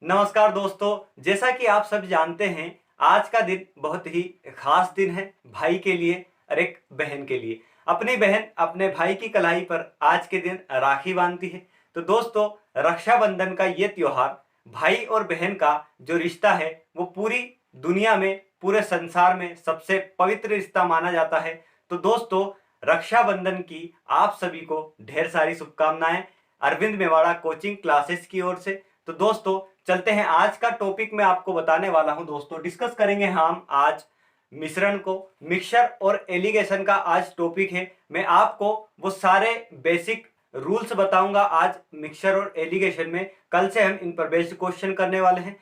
नमस्कार दोस्तों, जैसा कि आप सब जानते हैं आज का दिन बहुत ही खास दिन है भाई के लिए और एक बहन के लिए। अपनी बहन अपने भाई की कलाई पर आज के दिन राखी बांधती है। तो दोस्तों, रक्षाबंधन का ये त्योहार भाई और बहन का जो रिश्ता है वो पूरी दुनिया में, पूरे संसार में सबसे पवित्र रिश्ता माना जाता है। तो दोस्तों, रक्षाबंधन की आप सभी को ढेर सारी शुभकामनाएं अरविंद मेवाड़ा कोचिंग क्लासेस की ओर से। तो दोस्तों, चलते हैं आज का टॉपिक मैं आपको बताने वाला हूं। दोस्तों, डिस्कस करेंगे हम आज मिश्रण को। मिक्सचर और एलिगेशन का आज टॉपिक है। मैं आपको वो सारे बेसिक रूल्स बताऊंगा आज मिक्सचर और एलिगेशन में। कल से हम इन पर बेस्ड क्वेश्चन करने वाले हैं।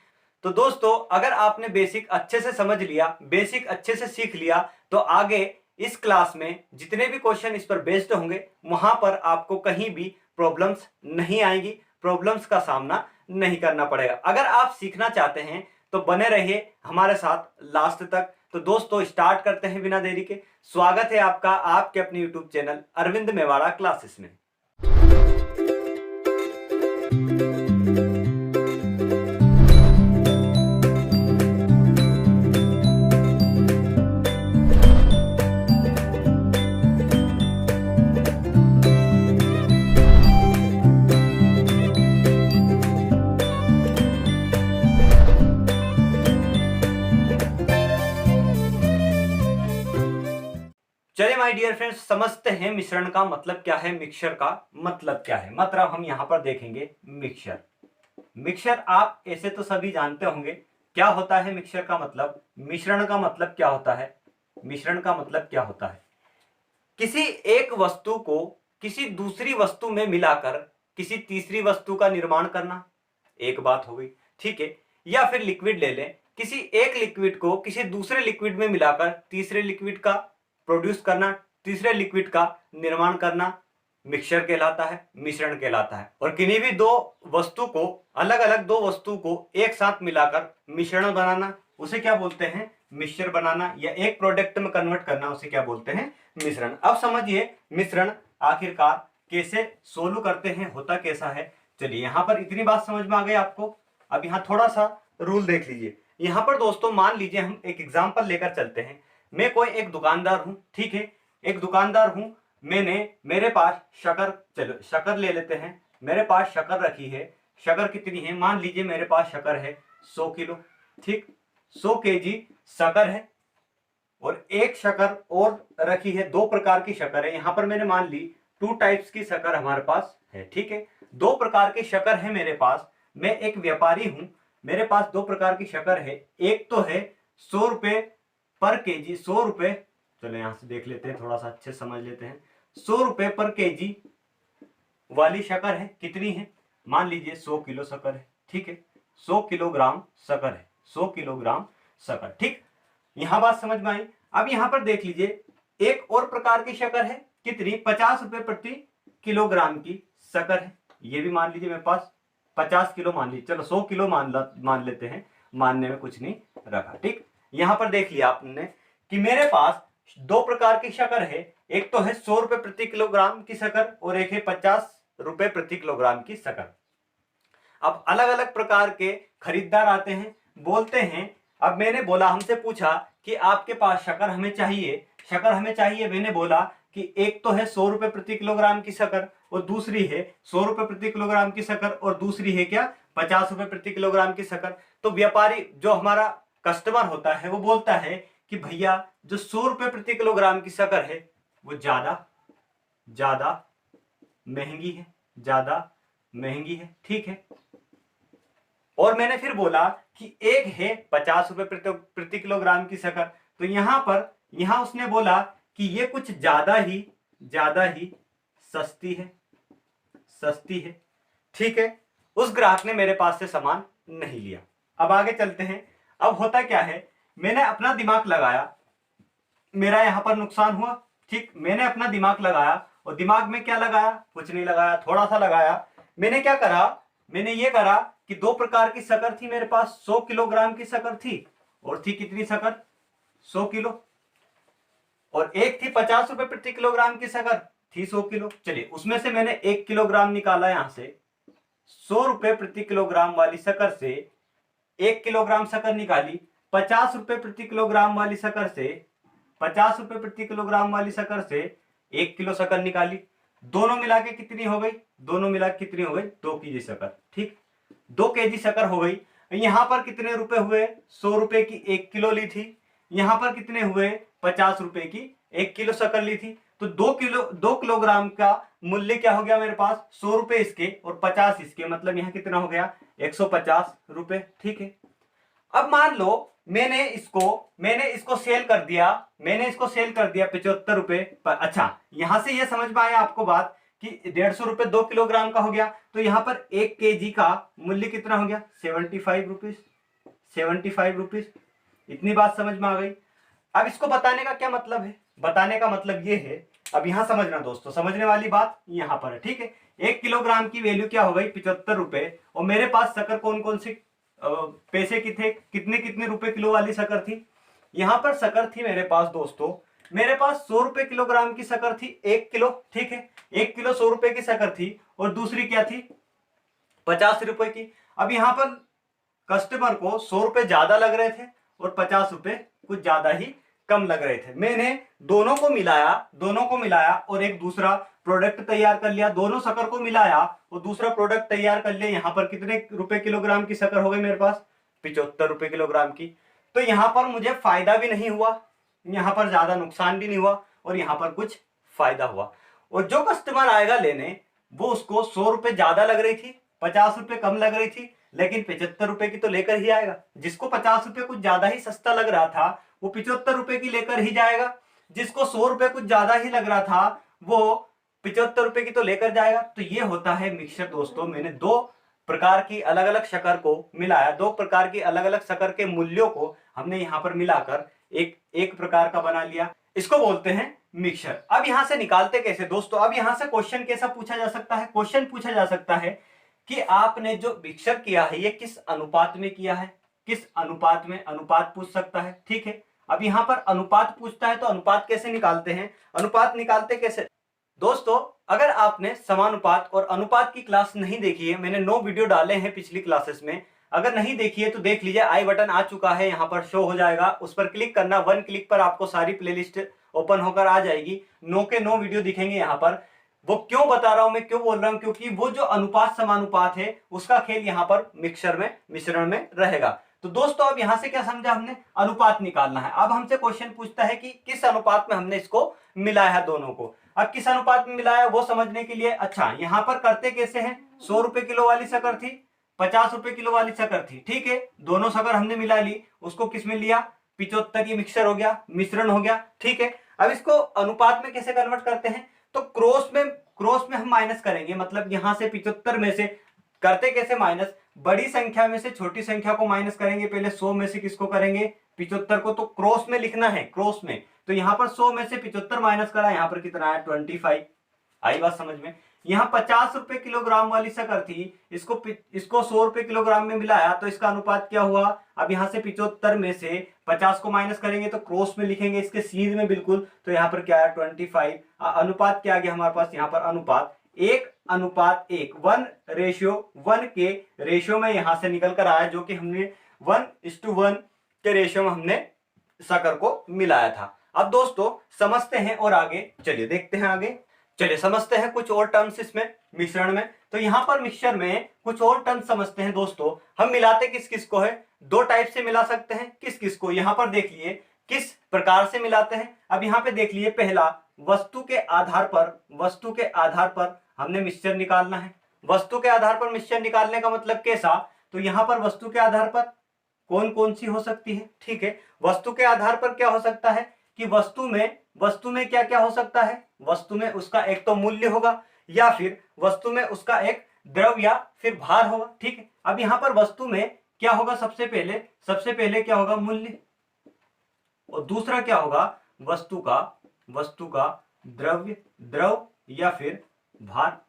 तो दोस्तों, अगर आपने बेसिक अच्छे से समझ लिया, बेसिक अच्छे से सीख लिया, तो आगे इस क्लास में जितने भी क्वेश्चन इस पर बेस्ड होंगे वहां पर आपको कहीं भी प्रॉब्लम्स नहीं आएंगी, प्रॉब्लम्स का सामना नहीं करना पड़ेगा। अगर आप सीखना चाहते हैं तो बने रहिए हमारे साथ लास्ट तक। तो दोस्तों, स्टार्ट करते हैं बिना देरी के। स्वागत है आपका आपके अपने YouTube channel Arvind Mewada classes में। चलिए माय डियर फ्रेंड्स, समझते हैं मिश्रण का मतलब क्या है, मिक्सचर का मतलब क्या है। मतलब हम यहां पर देखेंगे मिक्सचर। मिक्सचर आप ऐसे तो सभी जानते होंगे क्या होता है मिक्सचर का मतलब। मिश्रण का मतलब क्या होता है? मिश्रण का मतलब क्या होता है? किसी एक वस्तु को किसी दूसरी वस्तु में मिलाकर किसी तीसरी वस्तु का निर्माण करना, एक बात हो गई, ठीक है। या फिर लिक्विड ले लें, किसी एक लिक्विड को किसी दूसरे लिक्विड में मिलाकर तीसरे लिक्विड का प्रोड्यूस करना, तीसरे लिक्विड का निर्माण करना मिक्सचर कहलाता है, मिश्रण कहलाता है। और किन्हीं भी दो वस्तु को, अलग अलग दो वस्तु को एक साथ मिलाकर मिश्रण बनाना, उसे क्या बोलते हैं? मिक्सचर बनाना। या एक प्रोडक्ट में कन्वर्ट करना, उसे क्या बोलते हैं? मिश्रण। अब समझिए मिश्रण आखिरकार कैसे सोल्व करते हैं, होता कैसा है। चलिए, यहां पर इतनी बात समझ में आ गई आपको। अब यहां थोड़ा सा रूल देख लीजिए। यहां पर दोस्तों मान लीजिए हम एक एग्जांपल लेकर चलते हैं। मैं कोई एक दुकानदार हूं, ठीक है, एक दुकानदार हूं। मेरे पास शक्कर, चलो शक्कर ले लेते हैं। मेरे पास शक्कर रखी है। शक्कर कितनी है? मान लीजिए मेरे पास शक्कर है 100 किलो, ठीक, 100 केजी शक्कर है। और एक शक्कर और रखी है, दो प्रकार की शक्कर है। यहां पर मैंने मान ली 2 टाइप्स की शक्कर हमारे पास है, ठीक है। दो प्रकार की शक्कर है मेरे पास। मैं एक व्यापारी हूं, मेरे पास दो प्रकार की शक्कर है। एक तो है 100 रुपए पर केजी, 100 रुपए, चलो यहां से देख लेते हैं, थोड़ा सा अच्छे समझ लेते हैं। 100 रुपए पर केजी वाली शक्कर है। कितनी है? मान लीजिए 100 किलो शक्कर है, ठीक है, 100 किलोग्राम शक्कर है, 100 किलोग्राम शक्कर, ठीक। यहां बात समझ में आई। अब यहां पर देख लीजिए एक और प्रकार की शक्कर है। कितनी? 50 रुपए प्रति किलोग्राम की शक्कर है। ये भी मान लीजिए मेरे पास 50 किलो, मान लीजिए, चलो 100 किलो मान लेते हैं, मानने में कुछ नहीं रखा, ठीक। यहां पर देख लिया आपने कि मेरे पास दो प्रकार की शक्कर है। एक तो है 100 रुपए प्रति किलोग्राम की शक्कर और एक है 50 रुपए प्रति किलोग्राम की शक्कर। अब अलग अलग प्रकार के खरीदार आते हैं, बोलते हैं। अब मैंने बोला, हमसे पूछा कि आपके पास शक्कर हमें चाहिए, शक्कर हमें चाहिए। मैंने बोला कि एक तो है 100 रुपए प्रति किलोग्राम की शक्कर और दूसरी है 100 रुपए प्रति किलोग्राम की शक्कर और दूसरी है क्या? 50 रुपए प्रति किलोग्राम की शक्कर। तो व्यापारी जो हमारा कस्टमर होता है वो बोलता है कि भैया जो 100 रुपए प्रति किलोग्राम की शक्कर है वो ज्यादा महंगी है, ज्यादा महंगी है, ठीक है। और मैंने फिर बोला कि एक है 50 रुपए प्रति किलोग्राम की शक्कर। तो यहां उसने बोला कि ये कुछ ज्यादा ही सस्ती है, ठीक है। उस ग्राहक ने मेरे पास से सामान नहीं लिया। अब आगे चलते हैं। अब होता क्या है, मैंने अपना दिमाग लगाया, मेरा यहां पर नुकसान हुआ, ठीक। मैंने अपना दिमाग लगाया और दिमाग में क्या लगाया? कुछ नहीं लगाया, थोड़ा सा लगाया। मैंने क्या करा? मैंने ये करा कि दो प्रकार की शक्कर थी मेरे पास। 100 किलोग्राम की शक्कर थी और थी कितनी शक्कर? 100 किलो। और एक थी 50 रुपए प्रति किलोग्राम की शक्कर, थी 100 किलो। चलिए, उसमें से मैंने 1 किलोग्राम निकाला यहां से 100 रुपए प्रति किलोग्राम वाली शक्कर से 1 किलोग्राम शक्कर निकाली, 50 रुपए प्रति किलोग्राम वाली शक्कर से 50 रुपए प्रति किलोग्राम वाली शक्कर से 1 किलो शक्कर निकाली। दोनों मिला के कितनी हो गई? दोनों मिला के कितनी हो गई? 2 केजी शक्कर। ठीक, 2 केजी शक्कर हो गई। यहां पर कितने रुपए हुए? 100 रुपए की 1 किलो ली थी। यहां पर कितने हुए? 50 रुपए की 1 किलो शक्कर ली थी। तो 2 किलोग्राम का मूल्य क्या हो गया मेरे पास? 100 रुपए इसके और 50 इसके, मतलब यहाँ कितना हो गया? 150 रुपए। ठीक है, अब मान लो मैंने इसको सेल कर दिया, 75 रुपए पर। अच्छा, यहां से ये समझ में आया आपको बात कि 150 रुपए 2 किलोग्राम का हो गया, तो यहां पर 1 केजी का मूल्य कितना हो गया? 75 रुपीज। 75 रुपीज, इतनी बात समझ में आ गई। अब इसको बताने का क्या मतलब है? बताने का मतलब ये है, अब यहां समझना दोस्तों, समझने वाली बात यहां पर है। ठीक है, 1 किलोग्राम की वैल्यू क्या हो गई? 75 रुपए। और मेरे पास शक्कर कौन कौन सी पैसे की थे? कितने कितने रुपए किलो वाली शक्कर थी? यहां पर शक्कर थी मेरे पास दोस्तों, मेरे पास 100 रुपए किलोग्राम की शक्कर थी, 1 किलो। ठीक है, 1 किलो 100 रुपए की शक्कर थी, और दूसरी क्या थी? 50 रुपए की। अब यहां पर कस्टमर को 100 रुपए ज्यादा लग रहे थे और 50 रुपए कुछ ज्यादा ही कम लग रहे थे। मैंने दोनों को मिलाया और एक दूसरा प्रोडक्ट तैयार कर लिया। दोनों शक्कर को मिलाया और दूसरा प्रोडक्ट तैयार कर लिया। यहां पर कितने रुपए किलोग्राम की शक्कर हो गई मेरे पास? 75 रुपए किलोग्राम की। तो यहां पर मुझे फायदा भी नहीं हुआ, यहां पर ज्यादा नुकसान भी नहीं हुआ, और यहां पर कुछ फायदा हुआ। और जो कस्टमर आएगा लेने, वो उसको 100 रुपए ज्यादा लग रही थी, 50 रुपए कम लग रही थी, लेकिन 75 रुपए की तो लेकर ही आएगा। जिसको 50 रुपए कुछ ज्यादा ही सस्ता लग रहा था, वो 75 रुपए की लेकर ही जाएगा। जिसको 100 रुपए कुछ ज्यादा ही लग रहा था, वो 75 रुपए की तो लेकर जाएगा। तो ये होता है मिक्सचर दोस्तों। मैंने दो प्रकार की अलग अलग शक्कर को मिलाया, दो प्रकार की अलग अलग शक्कर के मूल्यों को हमने यहाँ पर मिलाकर एक प्रकार का बना लिया। इसको बोलते हैं मिक्सचर। अब यहां से निकालते कैसे दोस्तों? अब यहां से क्वेश्चन कैसा पूछा जा सकता है? क्वेश्चन पूछा जा सकता है कि आपने जो मिक्सचर किया है, ये किस अनुपात में किया है? किस अनुपात में? अनुपात पूछ सकता है। ठीक है, अब यहां पर अनुपात पूछता है, तो अनुपात कैसे निकालते हैं? अनुपात निकालते कैसे दोस्तों? अगर आपने समानुपात और अनुपात की क्लास नहीं देखी है, मैंने 9 वीडियो डाले हैं पिछली क्लासेस में, अगर नहीं देखी है तो देख लीजिए। आई बटन आ चुका है, यहाँ पर शो हो जाएगा, उस पर क्लिक करना। 1 क्लिक पर आपको सारी प्लेलिस्ट ओपन होकर आ जाएगी। 9 के 9 वीडियो दिखेंगे यहाँ पर। वो क्यों बता रहा हूं मैं, क्यों बोल रहा हूं? क्योंकि वो जो अनुपात समानुपात है, उसका खेल यहाँ पर मिश्रण में रहेगा। तो दोस्तों अब यहां से क्या समझा हमने? अनुपात निकालना है। अब हमसे क्वेश्चन पूछता है कि किस अनुपात में हमने इसको मिलाया है दोनों को। अब किस अनुपात में मिलाया वो समझने के लिए, अच्छा यहां पर करते कैसे हैं? 100 रुपए किलो वाली शक्कर थी, 50 रुपए किलो वाली शक्कर थी। ठीक है, दोनों शक्कर हमने मिला ली, उसको किस में लिया? 75 की मिक्सचर हो गया, मिश्रण हो गया। ठीक है, अब इसको अनुपात में कैसे कन्वर्ट करते हैं? तो क्रॉस में हम माइनस करेंगे, मतलब यहां से 75 में से करते कैसे माइनस? बड़ी संख्या में से छोटी संख्या को माइनस करेंगे। पहले 100 में से किसको करेंगे? 75 को। तो क्रॉस में लिखना है, क्रॉस में। तो यहां पर 100 में से 75 माइनस करा, यहां पर कितना आया? 25। आई बात समझ में? यहां 50 रुपए किलोग्राम वाली शक्कर थी, इसको 100 रुपए किलोग्राम में मिलाया, तो इसका अनुपात क्या हुआ? अब यहां से 75 में से 50 को माइनस करेंगे, तो क्रॉस में लिखेंगे इसके सीध में बिल्कुल। तो यहां पर क्या आया? 25। अनुपात क्या आ गया हमारे पास? यहां पर अनुपात 1:1, 1:1 के रेशियो में यहां से निकल कर आया, जो कि हमने 1:1 के रेशियो में हमने शक्कर को मिलाया था। अब दोस्तों समझते हैं और आगे चलिए देखते हैं। आगे चलिए समझते हैं कुछ और टर्म्स इसमें मिश्रण में। तो यहां पर मिक्सचर में कुछ और टर्म्स समझते हैं दोस्तों। हम मिलाते किस किस को है? दो टाइप से मिला सकते हैं। किस किस को? यहां पर देख लिए किस प्रकार से मिलाते हैं। अब यहां पे देख लिए, पहला वस्तु के आधार पर हमने मिक्सचर निकालना है। वस्तु के आधार पर मिक्सचर निकालने का मतलब कैसा? तो यहां पर वस्तु के आधार पर कौन कौन सी हो सकती है? ठीक है, वस्तु के आधार पर क्या हो सकता है कि वस्तु में क्या क्या हो सकता है? वस्तु में उसका एक तो मूल्य होगा, या फिर वस्तु में उसका एक द्रव या फिर भार होगा। ठीक है, अब यहां पर वस्तु में क्या होगा? सबसे पहले क्या होगा? मूल्य। और दूसरा क्या होगा? वस्तु का द्रव या फिर भार।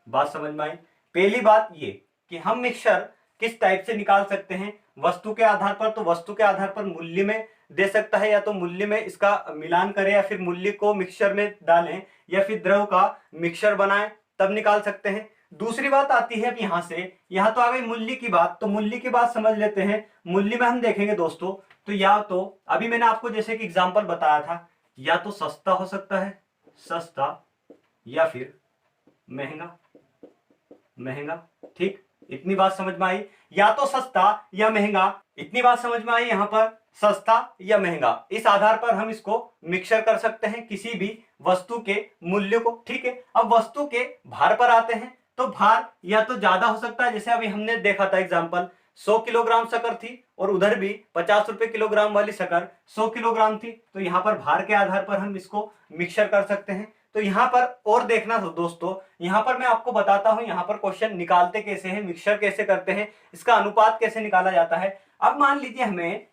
बात समझ में आई? पहली बात ये कि हम मिक्सचर किस टाइप से निकाल सकते हैं? वस्तु के आधार पर। तो वस्तु के आधार पर मूल्य में दे सकता है, या तो मूल्य में इसका मिलान करें, या फिर मूल्य को मिक्सचर में डालें, या फिर द्रव का मिक्सचर बनाएं, तब निकाल सकते हैं। दूसरी बात आती है अब यहां से, यहां तो आ गई मूल्य की बात, तो मूल्य की बात समझ लेते हैं। मूल्य में हम देखेंगे दोस्तों, तो या तो अभी मैंने आपको जैसे कि एग्जांपल बताया था, या तो सस्ता हो सकता है, सस्ता, या फिर महंगा, महंगा। ठीक, इतनी बात समझ में आई, या तो सस्ता या महंगा, इतनी बात समझ में आई यहां पर, सस्ता या महंगा। इस आधार पर हम इसको मिक्सर कर सकते हैं किसी भी वस्तु के मूल्य को। ठीक है, अब वस्तु के भार पर आते हैं, तो भार या तो ज्यादा हो सकता है, जैसे अभी हमने देखा था एग्जांपल, 100 किलोग्राम शक्कर थी और उधर भी 50 रुपए किलोग्राम वाली शक्कर 100 किलोग्राम थी, तो यहां पर भार के आधार पर हम इसको मिक्सर कर सकते हैं। तो यहां पर और देखना दोस्तों, यहां पर मैं आपको बताता हूं यहां पर क्वेश्चन निकालते कैसे हैं, मिक्सर कैसे करते हैं, इसका अनुपात कैसे निकाला जाता है। अब मान लीजिए हमें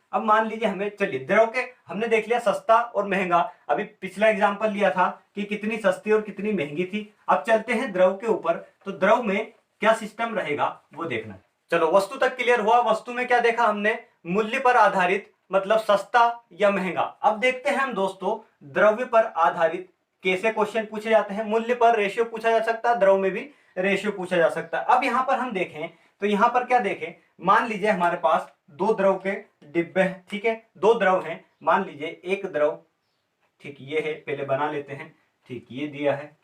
चलिए द्रव के हमने देख लिया सस्ता और महंगा, अभी पिछला एग्जांपल लिया था कि कितनी सस्ती और कितनी महंगी थी। अब चलते हैं द्रव के ऊपर, तो द्रव में क्या सिस्टम रहेगा वो देखना। चलो वस्तु तक क्लियर हुआ। वस्तु में क्या देखा हमने, मूल्य पर आधारित मतलब सस्ता या महंगा। अब देखते हैं हम दोस्तों द्रव्य पर आधारित कैसे क्वेश्चन पूछे जाते हैं। मूल्य पर रेशियो पूछा जा सकता है, द्रव में भी रेशियो पूछा जा सकता है। अब यहां पर हम देखें तो यहां पर क्या देखें, मान लीजिए हमारे पास दो द्रव के डिब्बे हैं। ठीक है, दो द्रव हैं, मान लीजिए एक द्रव, ठीक ये है, पहले बना लेते हैं। ठीक, ये दिया है।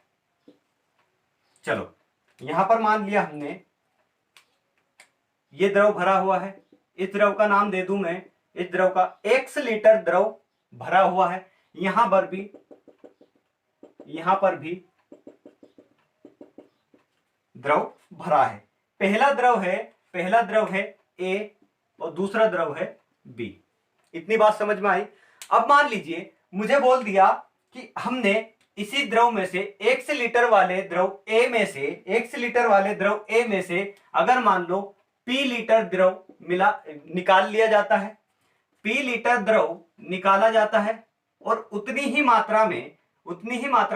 चलो यहां पर मान लिया हमने ये द्रव भरा हुआ है, इस द्रव का नाम दे दूं मैं, इस द्रव का x लीटर द्रव भरा हुआ है। यहां पर भी द्रव भरा है। पहला द्रव है A और दूसरा द्रव है B। इतनी बात समझ में आई। अब मान लीजिए मुझे बोल दिया कि हमने इसी द्रव में से x लीटर वाले द्रव A में से अगर मान लो P लीटर द्रव निकाल लिया जाता है, P लीटर द्रव निकाला जाता है, और उतनी ही मात्रा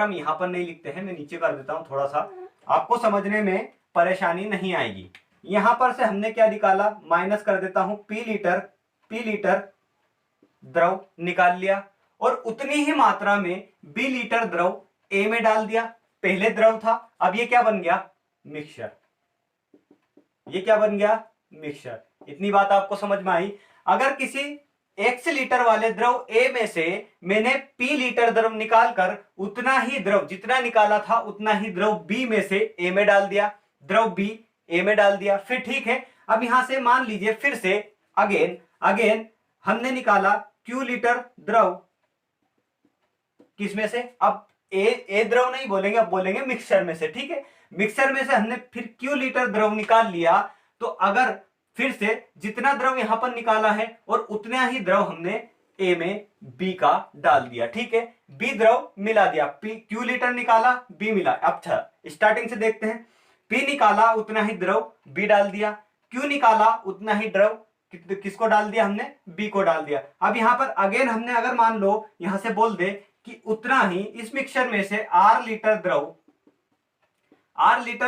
में यहां पर नहीं लिखते हैं, मैं नीचे कर देता हूं, थोड़ा सा आपको समझने में परेशानी नहीं आएगी। यहां पर से हमने क्या निकाला, माइनस कर देता हूं, P लीटर द्रव निकाल लिया, और उतनी ही मात्रा में B लीटर द्रव A में डाल दिया। पहले द्रव था, अब ये क्या बन गया, मिक्सचर। इतनी बात आपको समझ में आई। अगर किसी x लीटर वाले द्रव A में से मैंने P लीटर द्रव निकालकर उतना ही द्रव, जितना निकाला था उतना ही द्रव B में से A में डाल दिया, फिर ठीक है। अब यहां से मान लीजिए फिर से अगेन हमने निकाला Q लीटर द्रव, किसमें से, अब ए द्रव नहीं बोलेंगे, अब बोलेंगे मिक्सचर में से। ठीक है, मिक्सचर में से हमने फिर Q लीटर द्रव निकाल लिया, तो अगर फिर से जितना द्रव यहां पर निकाला है और उतना ही द्रव हमने A में B का डाल दिया। ठीक है, B द्रव मिला दिया, Q लीटर निकाला, B मिला। अच्छा स्टार्टिंग से देखते हैं, P निकाला उतना ही द्रव B डाल दिया, Q निकाला उतना ही द्रव किसको डाल दिया हमने, B को डाल दिया। अब यहां पर अगेन हमने अगर मान लो यहां से बोल दे कि उतना ही इस मिक्सचर में से R लीटर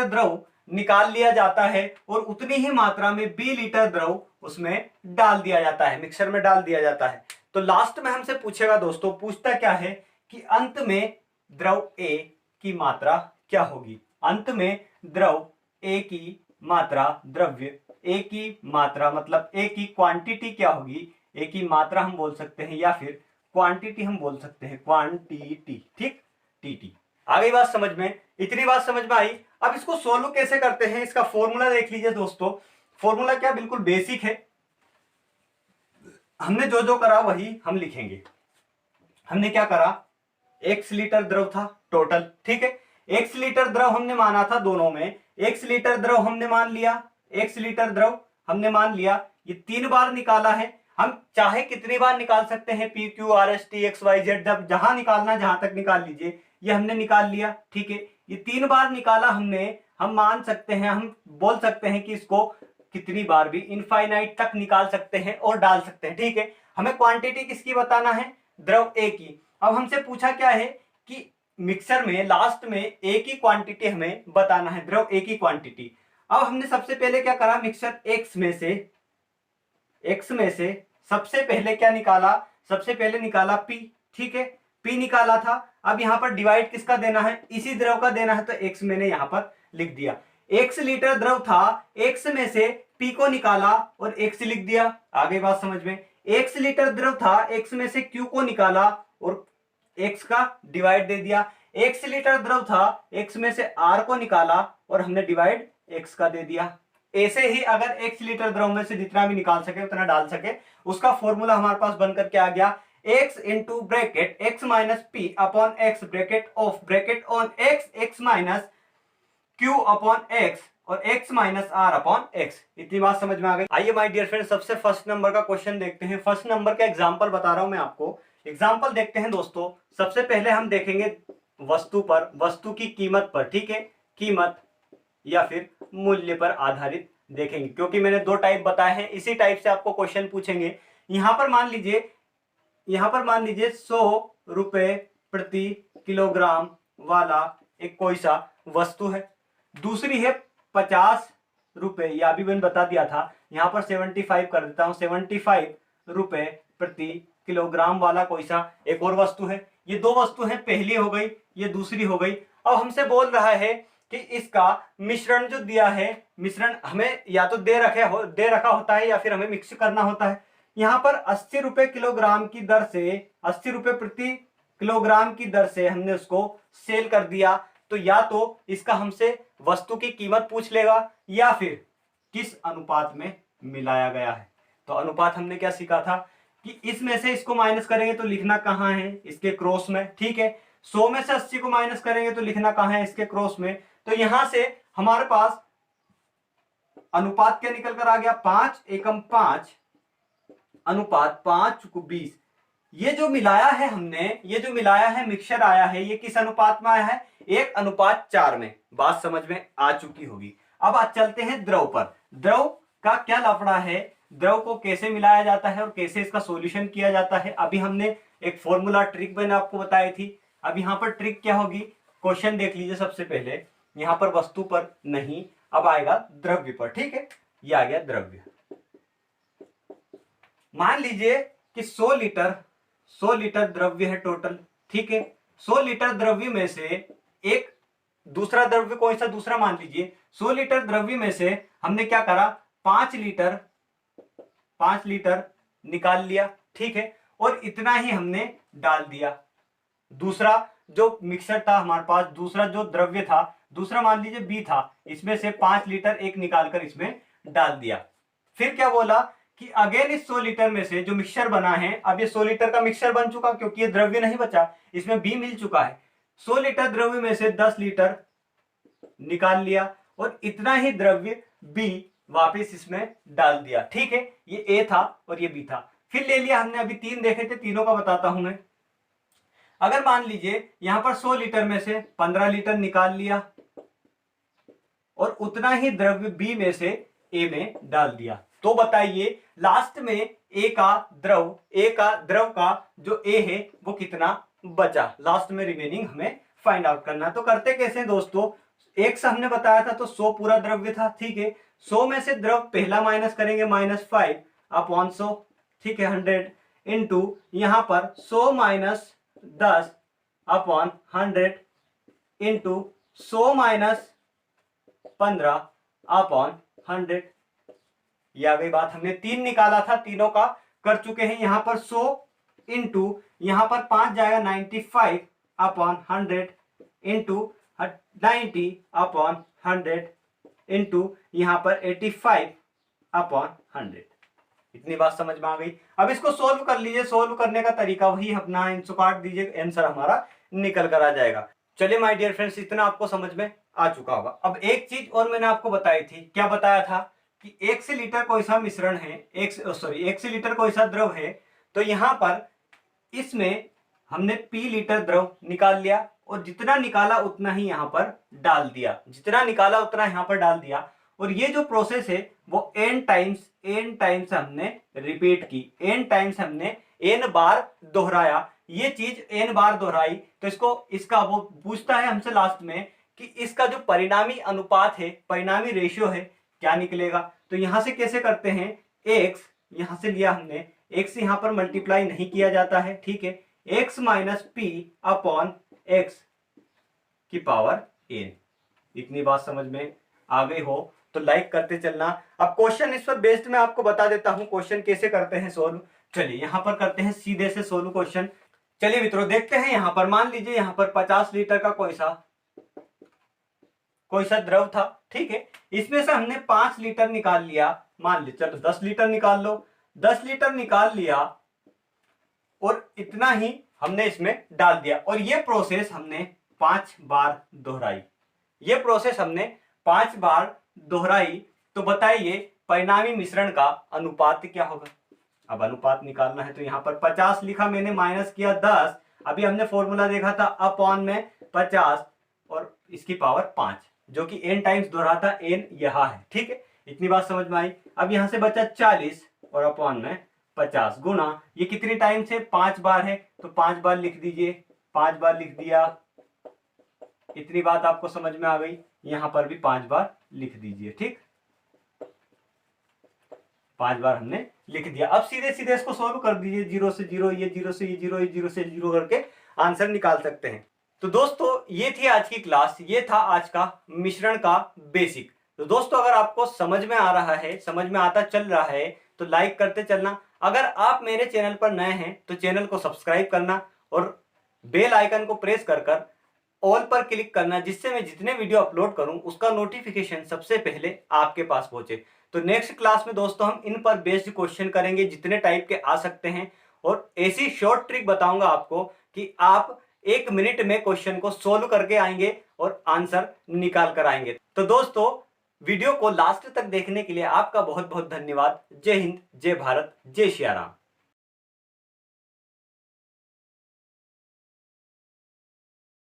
द्रव निकाल लिया जाता है और उतनी ही मात्रा में B लीटर द्रव उसमें डाल दिया जाता है, मिक्सचर में डाल दिया जाता है। तो लास्ट में हमसे पूछेगा दोस्तों, पूछता क्या है कि अंत में द्रव A की मात्रा क्या होगी। अंत में द्रव A की मात्रा, द्रव्य A की मात्रा मतलब A की क्वांटिटी क्या होगी, A की मात्रा हम बोल सकते हैं या फिर क्वांटिटी हम बोल सकते हैं, क्वांटिटी। ठीक, टीटी। आ गई बात समझ में, इतनी बात समझ में आई। अब इसको सोल्व कैसे करते हैं, इसका फॉर्मूला देख लीजिए दोस्तों। फॉर्मूला क्या, बिल्कुल बेसिक है, हमने जो जो करा वही हम लिखेंगे। हमने क्या करा, x लीटर द्रव था टोटल। ठीक है, x लीटर द्रव हमने माना था दोनों में, x लीटर द्रव हमने मान लिया, x लीटर द्रव हमने मान लिया, ये 3 बार निकाला है। हम चाहे कितनी बार निकाल सकते हैं, P Q R S T X Y Z, जब जहां निकालना जहां तक निकाल लीजिए, ये हमने निकाल लिया। ठीक है, ये 3 बार निकाला हमने, हम मान सकते हैं, हम बोल सकते हैं कि इसको कितनी बार भी इनफाइनाइट तक निकाल सकते हैं और डाल सकते हैं। ठीक है, हमें क्वांटिटी किसकी बताना है, द्रव A की। अब हमसे पूछा क्या है कि मिक्सर में लास्ट में A की क्वांटिटी हमें बताना है, द्रव A की क्वांटिटी। अब हमने सबसे पहले क्या करा, मिक्सर X में से सबसे पहले क्या निकाला, सबसे पहले निकाला P। ठीक है, P निकाला था। अब यहां पर डिवाइड किसका देना है, इसी द्रव का देना है, तो X मैंने यहां पर लिख दिया। x लीटर द्रव था, x में से p को निकाला और x लिख दिया। आगे बात समझ में, x लीटर द्रव था, x में से q को निकाला और x का डिवाइड दे दिया। x लीटर द्रव था, x में से r को निकाला और हमने डिवाइड x का दे दिया। ऐसे ही अगर x लीटर द्रव में से जितना भी निकाल सके उतना डाल सके, उसका फॉर्मूला हमारे पास बनकर के आ गया x into bracket x minus p upon x bracket of bracket on x minus q upon x और x minus r upon x। इतनी बात समझ में आ गई। आइए माय डियर फ्रेंड्स, सबसे फर्स्ट नंबर का क्वेश्चन देखते हैं। फर्स्ट नंबर का एग्जांपल बता रहा हूं मैं आपको। एग्जांपल देखते हैं दोस्तों। सबसे पहले हम देखेंगे वस्तु पर, वस्तु की कीमत पर, ठीक है, कीमत या फिर मूल्य पर आधारित देखेंगे, क्योंकि मैंने दो टाइप बताए हैं, इसी टाइप से आपको क्वेश्चन पूछेंगे। यहां पर मान लीजिए 100 रुपए प्रति किलोग्राम वाला एक कोई सा वस्तु है। दूसरी है 50 रुपए, या अभी मैंने बता दिया था, यहां पर 75 कर देता हूं, 75 रुपए प्रति किलोग्राम वाला कोई सा एक और वस्तु है। ये दो वस्तु है, पहली हो गई, ये दूसरी हो गई। अब हमसे बोल रहा है कि इसका मिश्रण जो दिया है, मिश्रण हमें या तो दे रखा होता है या फिर हमें मिक्स करना होता है। यहाँ पर 80 रुपए किलोग्राम की दर से, 80 रुपए प्रति किलोग्राम की दर से हमने उसको सेल कर दिया। तो या तो इसका हमसे वस्तु की कीमत पूछ लेगा या फिर किस अनुपात में मिलाया गया है। तो अनुपात हमने क्या सीखा था कि इसमें से इसको माइनस करेंगे तो लिखना कहाँ है, इसके क्रॉस में, ठीक है। 100 में से 80 को माइनस करेंगे तो लिखना कहाँ है, इसके क्रॉस में। तो यहां से हमारे पास अनुपात क्या निकल कर आ गया, 5 एकम 5 अनुपात 5 को 20। ये जो मिलाया है हमने, ये जो मिलाया है, मिक्सचर आया है, ये किस अनुपात में आया है, 1 अनुपात 4 में। बात समझ में आ चुकी होगी। अब आज चलते हैं द्रव पर। द्रव का क्या लफड़ा है, द्रव को कैसे मिलाया जाता है और कैसे इसका सॉल्यूशन किया जाता है। अभी हमने एक फॉर्मूला ट्रिक मैंने आपको बताई थी। अब यहाँ पर ट्रिक क्या होगी, क्वेश्चन देख लीजिए। सबसे पहले यहाँ पर वस्तु पर नहीं, अब आएगा द्रव्य पर, ठीक है। ये आ गया द्रव्य। मान लीजिए कि 100 लीटर द्रव्य है टोटल, ठीक है। 100 लीटर द्रव्य में से एक दूसरा द्रव्य कौन सा, दूसरा मान लीजिए 100 लीटर द्रव्य में से हमने क्या करा, 5 लीटर निकाल लिया, ठीक है, और इतना ही हमने डाल दिया। दूसरा जो मिक्सर था हमारे पास, दूसरा जो द्रव्य था, दूसरा मान लीजिए बी था, इसमें से 5 लीटर एक निकालकर इसमें डाल दिया। फिर क्या बोला कि अगेन इस 100 लीटर में से जो मिक्सचर बना है, अब ये 100 लीटर का मिक्सचर बन चुका, क्योंकि ये द्रव्य नहीं बचा, इसमें बी मिल चुका है। 100 लीटर द्रव्य में से 10 लीटर निकाल लिया और इतना ही द्रव्य बी वापस इसमें डाल दिया, ठीक है। ये ए था और ये बी था। फिर ले लिया हमने, अभी 3 देखे थे, तीनों का बताता हूं मैं। अगर मान लीजिए यहां पर 100 लीटर में से 15 लीटर निकाल लिया और उतना ही द्रव्य बी में से ए में डाल दिया, तो बताइए लास्ट में ए का द्रव का जो ए है वो कितना बचा, लास्ट में रिमेनिंग हमें फाइंड आउट करना है। तो करते कैसे हैं दोस्तों, एक्स हमने बताया था तो 100 पूरा द्रव्य था, ठीक है। 100 में से द्रव पहला माइनस करेंगे, -5 अपॉन 100, ठीक है, 100 इंटू यहां पर 100 minus 10 upon 100 into 100 minus 15 upon 100। ये आ गई बात। हमने 3 निकाला था, तीनों का कर चुके हैं। यहां पर 100 इंटू यहां पर 5 जाएगा 95 अपॉन 100 इंटू 90 अपॉन 100 इंटू यहां पर 85 अपॉन 100। इतनी बात समझ में आ गई। अब इसको सोल्व कर लीजिए। सोल्व करने का तरीका वही अपना, इनको काट दीजिए, आंसर हमारा निकल कर आ जाएगा। चलिए माय डियर फ्रेंड्स, इतना आपको समझ में आ चुका होगा। अब एक चीज और मैंने आपको बताई थी, क्या बताया था कि 1 लीटर कोई सा मिश्रण है, 1 लीटर कोई सा द्रव है, तो यहां पर इसमें हमने पी लीटर द्रव निकाल लिया और जितना निकाला उतना ही यहां पर डाल दिया, जितना निकाला उतना यहां पर डाल दिया। और ये जो प्रोसेस है वो n टाइम्स हमने रिपीट की, n टाइम्स हमने n बार दोहराया। ये चीज n बार दोहराई तो इसका वो पूछता है हमसे लास्ट में कि इसका जो परिणामी अनुपात है, परिणामी रेशियो है, क्या निकलेगा। तो यहां से कैसे करते हैं, x यहां से लिया हमने, x यहां पर मल्टीप्लाई नहीं किया जाता है, ठीक है, x minus P upon x की पावर n। इतनी बात समझ में आ गई हो तो लाइक करते चलना। अब क्वेश्चन इस पर बेस्ड मैं आपको बता देता हूं क्वेश्चन कैसे करते हैं सोल्व। चलिए यहां पर करते हैं सीधे से सोल्व क्वेश्चन। चलिए मित्रों देखते हैं। यहां पर मान लीजिए यहां पर 50 लीटर का कोई सा द्रव था, ठीक है। इसमें से हमने 5 लीटर निकाल लिया, मान ली चलो 10 लीटर निकाल लो। 10 लीटर निकाल लिया और इतना ही हमने इसमें डाल दिया और ये प्रोसेस हमने 5 बार दोहराई। ये प्रोसेस हमने 5 बार दोहराई। तो बताइए परिणामी मिश्रण का अनुपात क्या होगा। अब अनुपात निकालना है तो यहां पर 50 लिखा मैंने, माइनस किया 10। अभी हमने फॉर्मूला देखा था अपॉन में 50 और इसकी पावर 5, जो कि n टाइम्स दोहराता n यहां है, ठीक है। इतनी बात समझ में आई। अब यहां से बचा 40 और अपॉन में 50 गुना ये कितनी टाइम से 5 बार है तो 5 बार लिख दीजिए। 5 बार लिख दिया। इतनी बात आपको समझ में आ गई। यहां पर भी 5 बार लिख दीजिए, ठीक। 5 बार हमने लिख दिया। अब सीधे सीधे इसको सोल्व कर दीजिए। 0 से 0, ये 0 से ये 0, ये 0 से 0 करके आंसर निकाल सकते हैं। तो दोस्तों ये थी आज की क्लास, ये था आज का मिश्रण का बेसिक। तो दोस्तों अगर आपको समझ में आ रहा है, समझ में आता चल रहा है तो लाइक करते चलना। अगर आप मेरे चैनल पर नए हैं तो चैनल को सब्सक्राइब करना और बेल आइकन को प्रेस कर कर ऑल पर क्लिक करना, जिससे मैं जितने वीडियो अपलोड करूं उसका नोटिफिकेशन सबसे पहले आपके पास पहुंचे। तो नेक्स्ट क्लास में दोस्तों हम इन पर बेस्ड क्वेश्चन करेंगे जितने टाइप के आ सकते हैं, और ऐसी शॉर्ट ट्रिक बताऊंगा आपको कि आप 1 मिनट में क्वेश्चन को सोल्व करके आएंगे और आंसर निकाल कर आएंगे। तो दोस्तों वीडियो को लास्ट तक देखने के लिए आपका बहुत बहुत धन्यवाद। जय हिंद, जय भारत, जय श्री राम।